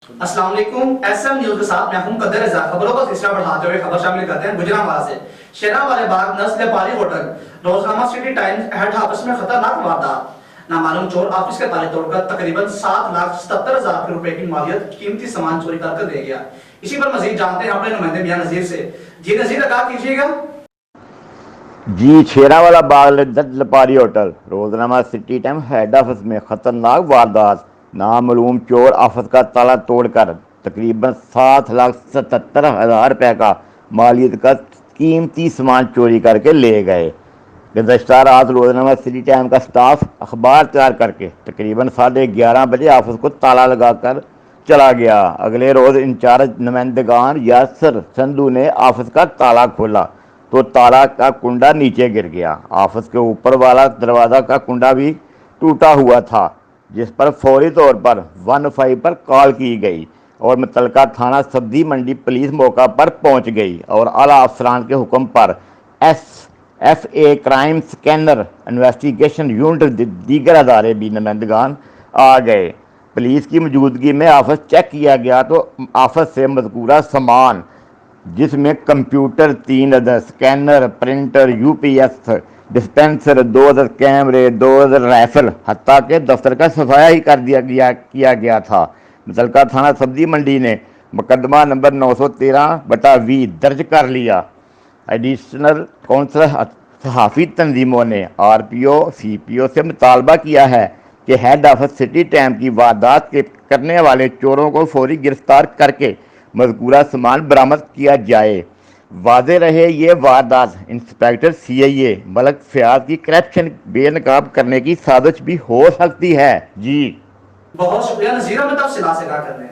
السلام علیکم، S M news کے ساتھ میں ہوں قدر رضا۔ خبروں کو تیسرا بڑھاتے ہوئے خبر شامل کرتے ہیں گجرانوالہ سے۔ شیراں والے باغ نسل پاری ہوٹل روزنامہ سٹی ٹائمز ہیڈ آفس میں خطرناک واردات، نامعلوم چور آفس کے تالے توڑ کر تقریباً 7,77,000 روپے کی مالیت قیمتی سامان چوری کر لے گیا۔ اسی پر مزید جانتے ہیں اپنے نمائندے میاں نذیر سے۔ جی نذیر، آگاہ کیجیے گا۔ جی، شیراں باغ لپاری ہوٹل روزنامہ سٹی ٹائم ہیڈ آفس میں خطرناک واردات، نامعلوم چور آفس کا تالا توڑ کر تقریباً 7,77,000 روپے کا مالیت کا قیمتی سامان چوری کر کے لے گئے۔ گزشتہ رات روزنامہ سٹی ٹائم کا سٹاف اخبار تیار کر کے تقریباً 11:30 بجے آفس کو تالا لگا کر چلا گیا۔ اگلے روز انچارج نمائندگان یاسر سندھو نے آفس کا تالا کھولا تو تالا کا کنڈا نیچے گر گیا۔ آفس کے اوپر والا دروازہ کا کنڈا بھی ٹوٹا ہوا تھا، جس پر فوری طور پر 15 پر کال کی گئی اور متعلقہ تھانہ سبزی منڈی پولیس موقع پر پہنچ گئی اور اعلیٰ افسران کے حکم پر S crime scene investigation unit دیگر ادارے بھی نمائندگان آ گئے۔ پولیس کی موجودگی میں آفس چیک کیا گیا تو آفس سے مذکورہ سامان، جس میں کمپیوٹر 3 عدد، سکینر، پرنٹر، UPS ڈسپینسر، 2 عدد کیمرے، 2 عدد رائفل، حتیٰ کہ دفتر کا صفایا ہی کیا گیا تھا۔ متعلقہ تھانہ سبزی منڈی نے مقدمہ نمبر 913/20 درج کر لیا۔ ایڈیشنل کونسل صحافی تنظیموں نے RPO CPO سے مطالبہ کیا ہے کہ ہیڈ آفس سٹی ٹائم کی واردات کرنے والے چوروں کو فوری گرفتار کر کے مذکورہ سامان برآمد کیا جائے۔ واضح رہے، یہ واردات انسپیکٹر CIA ملک فیاض کی کرپشن بے نقاب کرنے کی سازش بھی ہو سکتی ہے۔ جی بہت شکریہ نذیر، ہمیں تفصیلات سے آگاہ کرنے